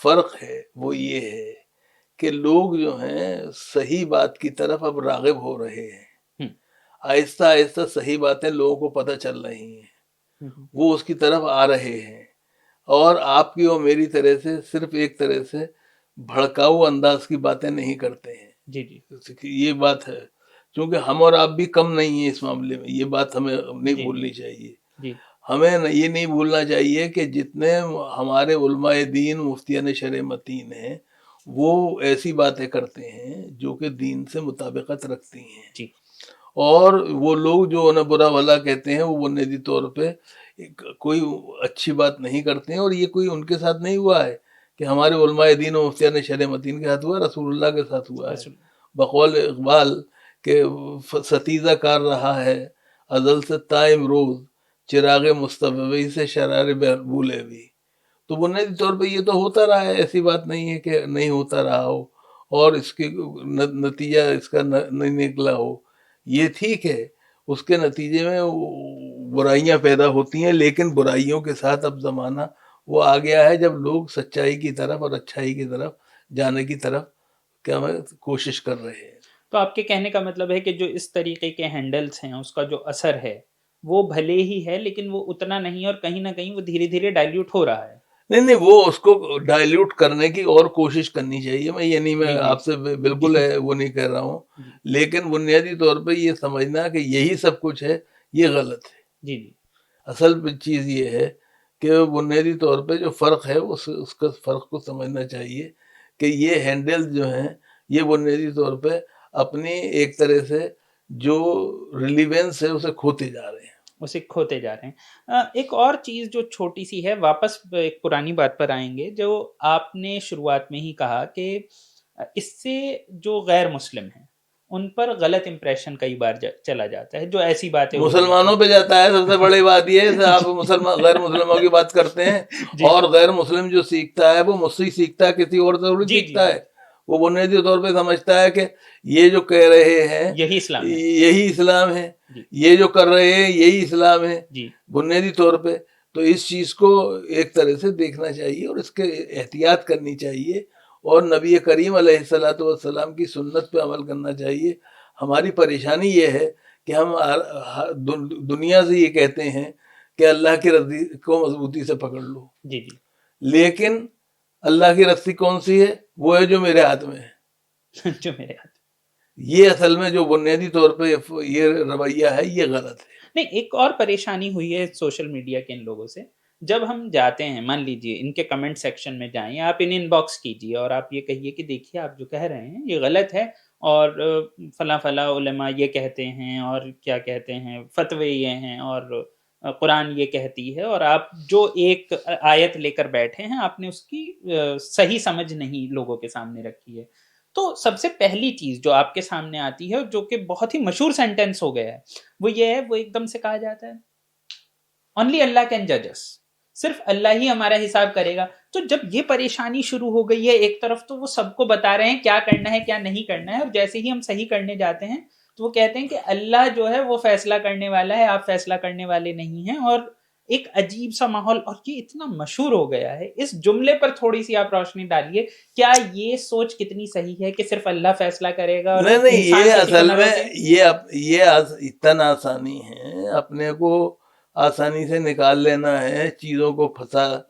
فرق ہے وہ یہ ہے کہ لوگ جو ہیں صحیح بات کی طرف اب راغب ہو رہے ہیں. آہستہ آہستہ صحیح باتیں لوگوں کو پتہ چل رہی ہیں، وہ اس کی طرف آ رہے ہیں، اور آپ کی اور میری طرح سے صرف ایک طرح سے بھڑکاؤ انداز کی باتیں نہیں کرتے ہیں. جی جی یہ بات ہے، کیونکہ ہم اور آپ بھی کم نہیں ہیں اس معاملے میں. یہ بات ہمیں نہیں جی بھولنی چاہیے. جی ہمیں یہ نہیں بھولنا چاہیے کہ جتنے ہمارے علماء دین، مفتیان شرع متین ہیں، وہ ایسی باتیں کرتے ہیں جو کہ دین سے مطابقت رکھتی ہیں. جی اور وہ لوگ جو انہیں برا بھلا کہتے ہیں وہ بنیادی طور پہ کوئی اچھی بات نہیں کرتے ہیں. اور یہ کوئی ان کے ساتھ نہیں ہوا ہے کہ ہمارے علماء دین و مفتیان شرع متین کے ساتھ ہوا، رسول اللہ کے ساتھ ہوا ہے. بقول اقبال کہ ستیزہ کار رہا ہے ازل سے تا امروز، چراغ مصطفی سے شرار بھولے بھی. تو بنیادی طور پہ یہ تو ہوتا رہا ہے، ایسی بات نہیں ہے کہ نہیں ہوتا رہا ہو اور اس کے نتیجہ اس کا نہیں نکلا ہو. یہ ٹھیک ہے، اس کے نتیجے میں برائیاں پیدا ہوتی ہیں، لیکن برائیوں کے ساتھ اب زمانہ وہ آ گیا ہے جب لوگ سچائی کی طرف اور اچھائی کی طرف جانے کی طرف کیا کوشش کر رہے ہیں. تو آپ کے کہنے کا مطلب ہے کہ جو اس طریقے کے ہینڈلز ہیں اس کا جو اثر ہے وہ بھلے ہی ہے، لیکن وہ اتنا نہیں، اور کہیں نہ کہیں وہ دھیرے دھیرے ڈائلیوٹ ہو رہا ہے. نہیں، وہ اس کو ڈائلیوٹ کرنے کی اور کوشش کرنی چاہیے. میں یہ نہیں، میں جی آپ سے بالکل ہے وہ نہیں کہہ رہا ہوں، لیکن بنیادی طور پہ یہ سمجھنا کہ یہی سب کچھ ہے، یہ غلط ہے. جی جی اصل چیز یہ ہے کہ بنیادی طور پہ جو فرق ہے اس کا فرق کو سمجھنا چاہیے کہ یہ ہینڈل جو ہیں یہ بنیادی طور پہ اپنی ایک طرح سے جو ریلیونس ہے اسے کھوتے جا رہے ہیں. اسے کھوتے جا رہے ہیں. ایک اور چیز جو چھوٹی سی ہے، واپس ایک پرانی بات پر آئیں گے، جو آپ نے شروعات میں ہی کہا کہ اس سے جو غیر مسلم ہیں ان پر غلط امپریشن کئی بار چلا جاتا ہے، جو ایسی باتیں مسلمانوں پہ جاتا ہے. سب سے بڑی بات یہ ہے، آپ مسلمان غیر مسلموں کی بات کرتے ہیں، اور غیر مسلم جو سیکھتا ہے وہ مجھ سے سیکھتا ہے، کسی اور سے تھوڑی سیکھتا ہے. وہ بنیادی طور پہ سمجھتا ہے کہ یہ جو کہہ رہے ہیں یہی اسلام ہے، یہی اسلام ہے، یہ جو کر رہے ہیں یہی اسلام ہے بنیادی طور پہ. تو اس چیز کو ایک طرح سے دیکھنا چاہیے اور اس کے احتیاط کرنی چاہیے، اور نبی کریم علیہ الصلوۃ والسلام کی سنت پہ عمل کرنا چاہیے. ہماری پریشانی یہ ہے کہ ہم دنیا سے یہ کہتے ہیں کہ اللہ کی رضی کو مضبوطی سے پکڑ لو، لیکن اللہ کی رسی کون سی ہے؟ وہ ہے جو میرے ہاتھ میں ہے. جو میرے ہاتھ. یہ اصل میں جو بنیادی طور پہ یہ رویہ ہے یہ غلط ہے. نہیں، ایک اور پریشانی ہوئی ہے سوشل میڈیا کے ان لوگوں سے. جب ہم جاتے ہیں، مان لیجئے ان کے کمنٹ سیکشن میں جائیں، آپ ان باکس کیجئے اور آپ یہ کہیے کہ دیکھیے آپ جو کہہ رہے ہیں یہ غلط ہے، اور فلاں فلاں علماء یہ کہتے ہیں، اور کیا کہتے ہیں فتوے یہ ہیں، اور قرآن یہ کہتی ہے، اور آپ جو ایک آیت لے کر بیٹھے ہیں آپ نے اس کی صحیح سمجھ نہیں لوگوں کے سامنے رکھی ہے. تو سب سے پہلی چیز جو آپ کے سامنے آتی ہے، جو کہ بہت ہی مشہور سینٹینس ہو گیا ہے، وہ یہ ہے، وہ ایک دم سے کہا جاتا ہے اونلی اللہ کین جج اس، صرف اللہ ہی ہمارا حساب کرے گا. تو جب یہ پریشانی شروع ہو گئی ہے ایک طرف، تو وہ سب کو بتا رہے ہیں کیا کرنا ہے کیا نہیں کرنا ہے، اور جیسے ہی ہم صحیح کرنے جاتے ہیں تو وہ کہتے ہیں کہ اللہ جو ہے وہ فیصلہ کرنے والا ہے، آپ فیصلہ کرنے والے نہیں ہیں. اور ایک عجیب سا ماحول، اور یہ اتنا مشہور ہو گیا ہے. اس جملے پر تھوڑی سی آپ روشنی ڈالیے. کیا یہ سوچ کتنی صحیح ہے کہ صرف اللہ فیصلہ کرے گا اور نہیں انسان یہ کسی کو اصل نہ میں روکے؟ یہ اتنا آسانی ہے، اپنے کو آسانی سے نکال لینا ہے، چیزوں کو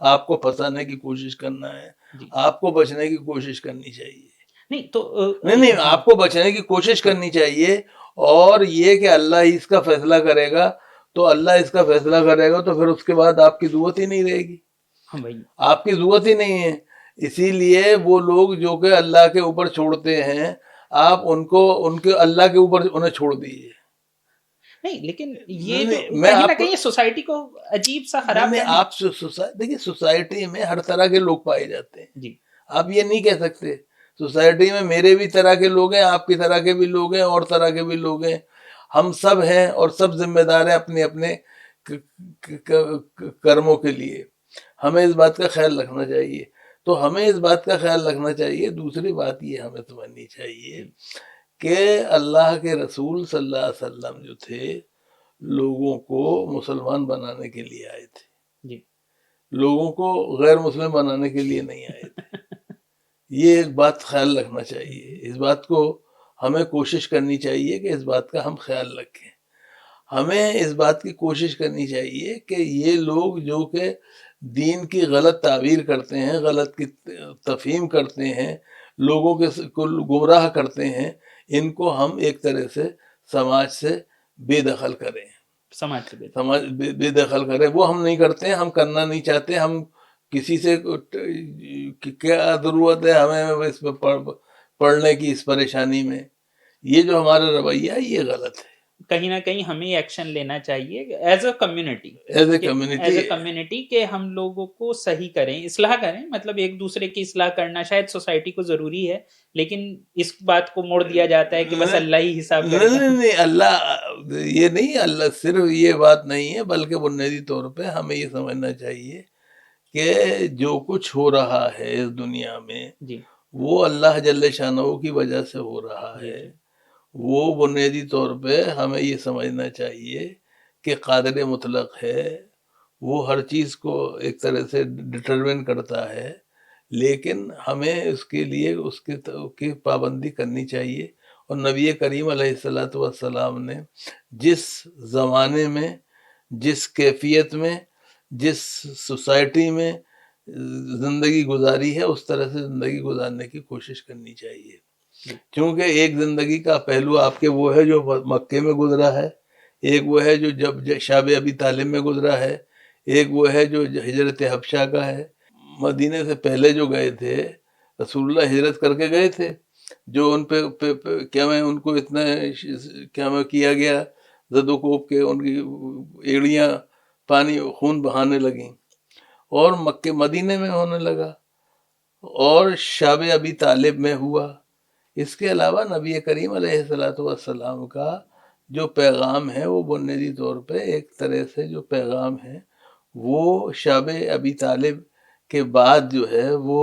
آپ کو پھنسانے کی کوشش کرنا ہے، جی آپ کو بچنے کی کوشش کرنی چاہیے. نہیں تو نہیں ہاں آپ کو بچنے کی کوشش کرنی چاہیے. اور یہ کہ اللہ ہی اس کا فیصلہ کرے گا، تو اللہ اس کا فیصلہ کرے گا، تو پھر اس کے بعد آپ کی ضرورت ہی نہیں رہے گی، ہاں بھائی. آپ کی ضرورت ہی نہیں ہے. اسی لیے وہ لوگ جو کہ اللہ کے اوپر چھوڑتے ہیں، آپ ان کے اللہ کے اوپر انہیں چھوڑ دیجیے. نہیں لیکن یہ جو میں کہیں نہ آپ کو کہیں سوسائٹی کو عجیب سا خراب نہیں کرنے. آپ دیکھیے سوسائٹی میں ہر طرح کے لوگ پائے جاتے ہیں. جی آپ یہ نہیں کہہ سکتے سوسائٹی میں میرے بھی طرح کے لوگ ہیں، آپ کی طرح کے بھی لوگ ہیں، اور طرح کے بھی لوگ ہیں. ہم سب ہیں اور سب ذمہ دار ہیں اپنے اپنے کرموں کے لیے. ہمیں اس بات کا خیال رکھنا چاہیے. تو ہمیں اس بات کا خیال رکھنا چاہیے. دوسری بات یہ ہمیں سمجھنی چاہیے کہ اللہ کے رسول صلی اللہ علیہ وسلم جو تھے، لوگوں کو مسلمان بنانے کے لیے آئے تھے، جی لوگوں کو غیر مسلم بنانے کے لیے نہیں آئے تھے. یہ ایک بات خیال رکھنا چاہیے. اس بات کو ہمیں کوشش کرنی چاہیے کہ اس بات کا ہم خیال رکھیں. ہمیں اس بات کی کوشش کرنی چاہیے کہ یہ لوگ جو کہ دین کی غلط تعبیر کرتے ہیں، غلط کی تفہیم کرتے ہیں، لوگوں کو گمراہ کرتے ہیں، ان کو ہم ایک طرح سے سماج سے بے دخل کریں. سماج سے بہتر. سماج بے دخل کریں. وہ ہم نہیں کرتے ہیں، ہم کرنا نہیں چاہتے. ہم کسی سے کیا ضرورت ہے ہمیں اس میں پڑھنے کی، اس پریشانی میں. یہ جو ہمارا رویہ ہے یہ غلط ہے. کہیں نہ کہیں ہمیں ایکشن لینا چاہیے as a community, as a as a community کہ ہم لوگوں کو صحیح کریں، اصلاح کریں. مطلب ایک دوسرے کی اصلاح کرنا شاید سوسائٹی کو ضروری ہے، لیکن اس بات کو موڑ دیا جاتا ہے کہ بس اللہ ہی حساب کرے گا. نہیں اللہ یہ نہیں، اللہ صرف یہ بات نہیں ہے، بلکہ بنیادی طور پہ ہمیں یہ سمجھنا چاہیے کہ جو کچھ ہو رہا ہے اس دنیا میں جی وہ اللہ جل شانہ کی وجہ سے ہو رہا جی ہے. جی وہ بنیادی طور پہ ہمیں یہ سمجھنا چاہیے کہ قادر مطلق ہے، وہ ہر چیز کو ایک طرح سے ڈٹرمن کرتا ہے، لیکن ہمیں اس کے لیے اس کی پابندی کرنی چاہیے. اور نبی کریم علیہ الصلوۃ والسلام نے جس زمانے میں، جس کیفیت میں، جس سوسائٹی میں زندگی گزاری ہے، اس طرح سے زندگی گزارنے کی کوشش کرنی چاہیے. کیونکہ ایک زندگی کا پہلو آپ کے وہ ہے جو مکے میں گزرا ہے، ایک وہ ہے جو جب شاب ابی طالب میں گزرا ہے، ایک وہ ہے جو ہجرت حبشہ کا ہے. مدینے سے پہلے جو گئے تھے رسول اللہ ہجرت کر کے گئے تھے، جو ان پہ کیا میں ان کو اتنا کیا میں کیا گیا زد و کوب کے ان کی ایڑیاں پانی خون بہانے لگیں، اور مکے مدینے میں ہونے لگا، اور شاب ابی طالب میں ہوا. اس کے علاوہ نبی کریم علیہ الصلوۃ والسلام کا جو پیغام ہے وہ بنیادی طور پہ ایک طرح سے جو پیغام ہے وہ شاب ابی طالب کے بعد جو ہے وہ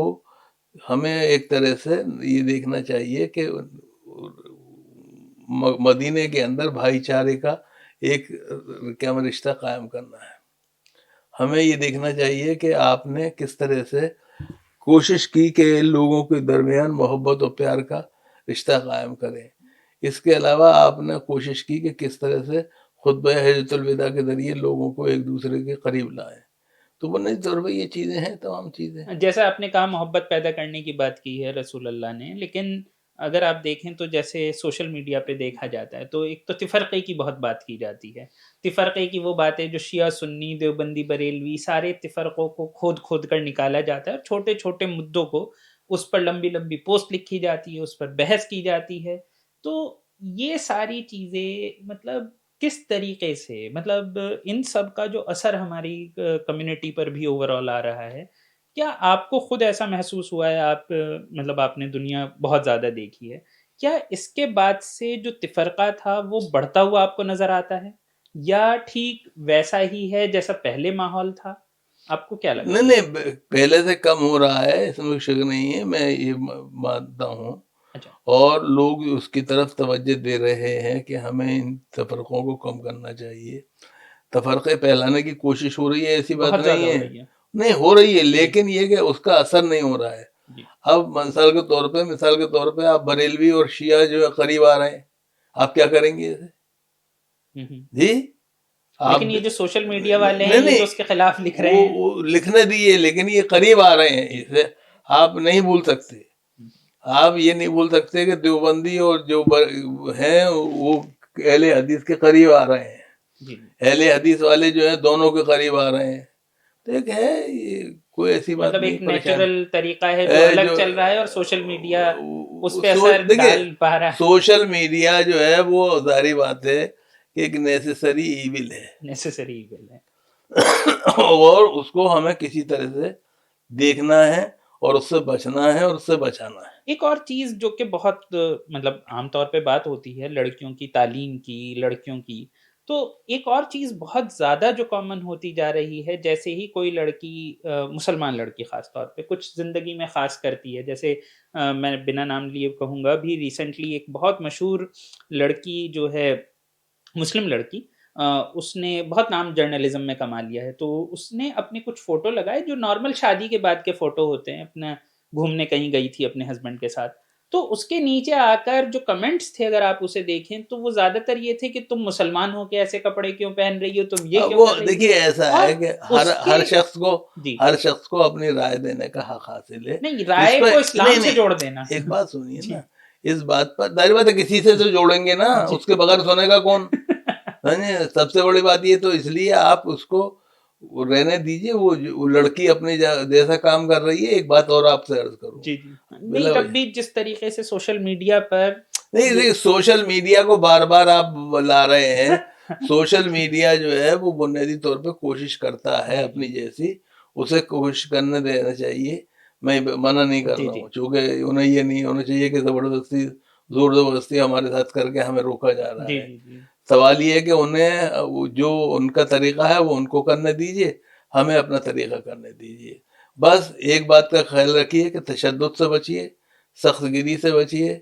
ہمیں ایک طرح سے یہ دیکھنا چاہیے کہ مدینے کے اندر بھائی چارے کا ایک کیا رشتہ قائم کرنا ہے. ہمیں یہ دیکھنا چاہیے کہ آپ نے کس طرح سے کوشش کی کہ لوگوں کے درمیان محبت و پیار کا رشتہ قائم کریں. اس کے علاوہ آپ نے کوشش کی کہ کس طرح سے خطبہ حجۃ الوداع کے ذریعے لوگوں کو ایک دوسرے کے قریب لائیں. تو بنیادی طور پہ یہ چیزیں ہیں، تمام چیزیں. جیسا آپ نے کہا محبت پیدا کرنے کی بات کی ہے رسول اللہ نے، لیکن اگر آپ دیکھیں تو جیسے سوشل میڈیا پہ دیکھا جاتا ہے تو ایک تو تفرقے کی بہت بات کی جاتی ہے. تفرقے کی وہ باتیں جو شیعہ سنی دیوبندی بریلوی سارے تفرقوں کو کھود کر نکالا جاتا ہے، اور چھوٹے چھوٹے مدعوں کو اس پر لمبی لمبی پوسٹ لکھی جاتی ہے، اس پر بحث کی جاتی ہے. تو یہ ساری چیزیں مطلب کس طریقے سے، مطلب ان سب کا جو اثر ہماری کمیونٹی پر بھی اوور آل آ رہا ہے، کیا آپ کو خود ایسا محسوس ہوا ہے؟ آپ مطلب آپ نے دنیا بہت زیادہ دیکھی ہے، کیا اس کے بعد سے جو تفرقہ تھا وہ بڑھتا ہوا آپ کو نظر آتا ہے، یا ٹھیک ویسا ہی ہے جیسا پہلے ماحول تھا؟ آپ کو کیا لگتا ہے؟ نہیں پہلے سے کم ہو رہا ہے، اس میں شک نہیں ہے، میں یہ مانتا ہوں. اچھا اور لوگ اس کی طرف توجہ دے رہے ہیں کہ ہمیں ان تفرقوں کو کم کرنا چاہیے. تفرقے پھیلانے کی کوشش ہو رہی ہے، ایسی بات بہت نہیں زیادہ ہو ہے، رہی ہے. نہیں ہو رہی ہے، لیکن یہ کہ اس کا اثر نہیں ہو رہا ہے. جی. اب مثال کے طور پہ آپ بریلوی اور شیعہ جو ہے قریب آ رہے ہیں، آپ کیا کریں گے اسے؟ جی آپ لیکن یہ جو سوشل میڈیا والے ہیں نہیں یہ تو اس کے خلاف لکھ رہے ہیں. وہ لکھنے دیے، لیکن یہ قریب آ رہے ہیں، اسے آپ نہیں بھول سکتے. آپ یہ نہیں بھول سکتے کہ دیوبندی اور جو ہیں وہ اہل حدیث کے قریب آ رہے ہیں. جی. اہل حدیث والے جو ہیں دونوں کے قریب آ رہے ہیں. تو ایک ہے، یہ کوئی ایسی بات مطلب نہیں. ایک نیچرل طریقہ ہے جو الگ چل رہا ہے، اور سوشل میڈیا اس پہ اثر ڈال پا رہا ہے. سوشل میڈیا جو ہے وہ ظاہری بات ہے کہ ایک نیسیسری ایول ہے، نیسیسری ایول ہے، اور اس کو ہمیں کسی طرح سے دیکھنا ہے اور اس سے بچنا ہے اور اس سے بچانا ہے. ایک اور چیز جو کہ بہت مطلب عام طور پہ بات ہوتی ہے لڑکیوں کی تعلیم کی، لڑکیوں کی، تو ایک اور چیز بہت زیادہ جو کامن ہوتی جا رہی ہے، جیسے ہی کوئی لڑکی، مسلمان لڑکی خاص طور پہ کچھ زندگی میں خاص کرتی ہے، جیسے میں بنا نام لیے کہوں گا، بھی ریسنٹلی ایک بہت مشہور لڑکی جو ہے، مسلم لڑکی، اس نے بہت نام جرنلزم میں کما لیا ہے، تو اس نے اپنے کچھ فوٹو لگائے جو نارمل شادی کے بعد کے فوٹو ہوتے ہیں، اپنا گھومنے کہیں گئی تھی اپنے ہسبینڈ کے ساتھ، تو اس کے نیچے آ کر جو کمنٹس تھے اگر آپ اسے دیکھیں تو وہ زیادہ تر یہ تھے کہ تم مسلمان ہو کے ایسے کپڑے کیوں پہن رہی ہو، تم یہ کیوں کر رہی ہو. دیکھیے ایسا ہے کہ ہر شخص کو اپنی رائے دینے کا حق حاصل ہے. نہیں، رائے کو اسلام سے جوڑ دینا. ایک بات سنیے نا، اس بات پر ظاہر بات ہے کسی سے تو جوڑیں گے نا، اس کے بغیر سونے کا کون. سب سے بڑی بات یہ، تو اس لیے آپ اس کو رہنے دیجیے، وہ لڑکی اپنی جیسا کام کر رہی ہے. ایک بات اور آپ سے عرض کروں، جی نہیں، تب بھی جس طریقے سے سوشل میڈیا پر نہیں، سوشل میڈیا کو بار بار آپ لا رہے ہیں. سوشل میڈیا جو ہے وہ بنیادی طور پہ کوشش کرتا ہے اپنی جیسی، اسے کوشش کرنے دینا چاہیے. میں منع نہیں کر رہا ہوں، چونکہ انہیں یہ نہیں ہونا چاہیے کہ زبردستی زور زبردستی ہمارے ساتھ کر کے ہمیں روکا جا رہا ہے. سوال یہ ہے کہ انہیں جو ان کا طریقہ ہے وہ ان کو کرنے دیجیے، ہمیں اپنا طریقہ کرنے دیجیے. بس ایک بات کا خیال رکھیے کہ تشدد سے بچیے، سخت گیری سے بچیے،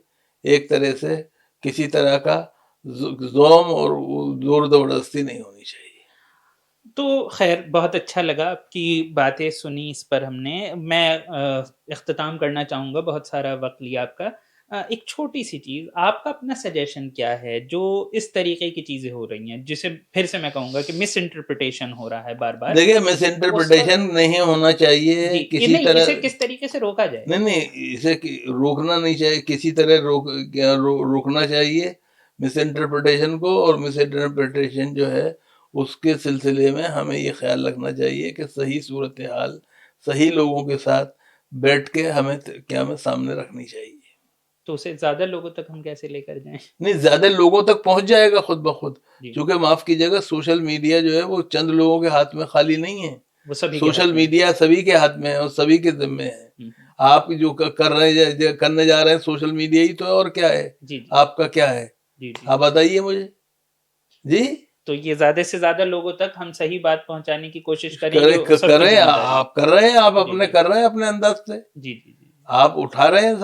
ایک طرح سے کسی طرح کا ظلم اور زور زبردستی نہیں ہونی چاہیے. تو خیر، بہت اچھا لگا آپ کی باتیں سنی اس پر ہم نے. میں اختتام کرنا چاہوں گا، بہت سارا وقت لیا آپ کا. ایک چھوٹی سی چیز، آپ کا اپنا سجیشن کیا ہے جو اس طریقے کی چیزیں ہو رہی ہیں، جسے پھر سے میں کہوں گا کہ مس انٹرپریٹیشن ہو رہا ہے بار بار. دیکھیے، مس انٹرپریٹیشن نہیں ہونا چاہیے کسی طرح. اسے کس طریقے سے روکا جائے؟ نہیں، اسے روکنا نہیں چاہیے، کسی طرح روکنا چاہیے مس انٹرپریٹیشن کو. اور مس انٹرپریٹیشن جو ہے اس کے سلسلے میں ہمیں یہ خیال رکھنا چاہیے کہ صحیح صورتحال صحیح لوگوں کے ساتھ بیٹھ کے ہمیں سامنے رکھنی چاہیے. تو اسے زیادہ لوگوں تک ہم کیسے لے کر جائیں؟ نہیں، زیادہ لوگوں تک پہنچ جائے گا خود بخود، کیونکہ معاف کیجیے گا، سوشل میڈیا جو ہے وہ چند لوگوں کے ہاتھ میں خالی نہیں ہے. سوشل میڈیا سبھی کے ہاتھ میں ہے اور سبھی کے ذمے ہے. آپ جو کرنے جا رہے ہیں سوشل میڈیا ہی تو ہے، اور کیا ہے؟ آپ کا کیا ہے؟ آپ بتائیے مجھے. جی، تو یہ زیادہ سے زیادہ لوگوں تک ہم صحیح بات پہنچانے کی کوشش کریں. آپ کر رہے ہیں، آپ اپنے کر رہے ہیں اپنے انداز سے. آپ اٹھا رہے ہیں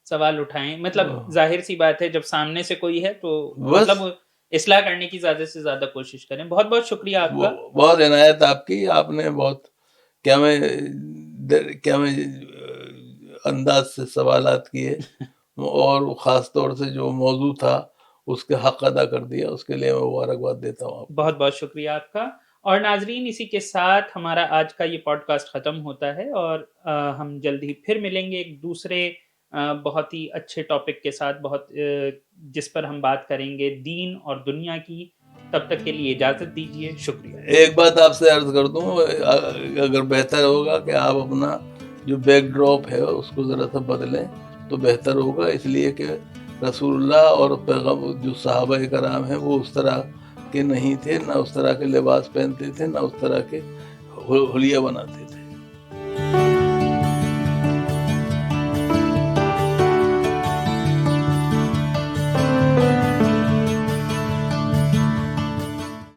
سوال اٹھائیں. مطلب ظاہر سی بات ہے، جب سامنے سے کوئی ہے تو مطلب اصلاح کرنے کی زیادہ سے زیادہ کوشش کریں. بہت بہت شکریہ آپ کا. بہت عنایت آپ کی. آپ نے بہت کیا میں انداز سے سوالات کیے، اور خاص طور سے جو موضوع تھا اس کے حق ادا کر دیا، اس کے لیے میں مبارکباد دیتا ہوں. بہت بہت شکریہ آپ کا. اور ناظرین، اسی کے ساتھ ہمارا آج کا یہ پوڈ کاسٹ ختم ہوتا ہے، اور ہم جلد ہی پھر ملیں گے ایک دوسرے بہت ہی اچھے ٹاپک کے ساتھ، جس پر ہم بات کریں گے دین اور دنیا کی. تب تک کے لیے اجازت دیجیے. شکریہ. ایک بات آپ سے عرض کر دوں، اگر بہتر ہوگا کہ آپ اپنا جو بیک ڈراپ ہے اس کو ذرا سا بدلیں تو بہتر ہوگا، اس لیے کہ رسول اللہ اور پیغمبر جو صحابہ کرام ہیں وہ اس طرح کے نہیں تھے، نہ اس طرح کے لباس پہنتے تھے، نہ اس طرح کے حلیہ بناتے تھے.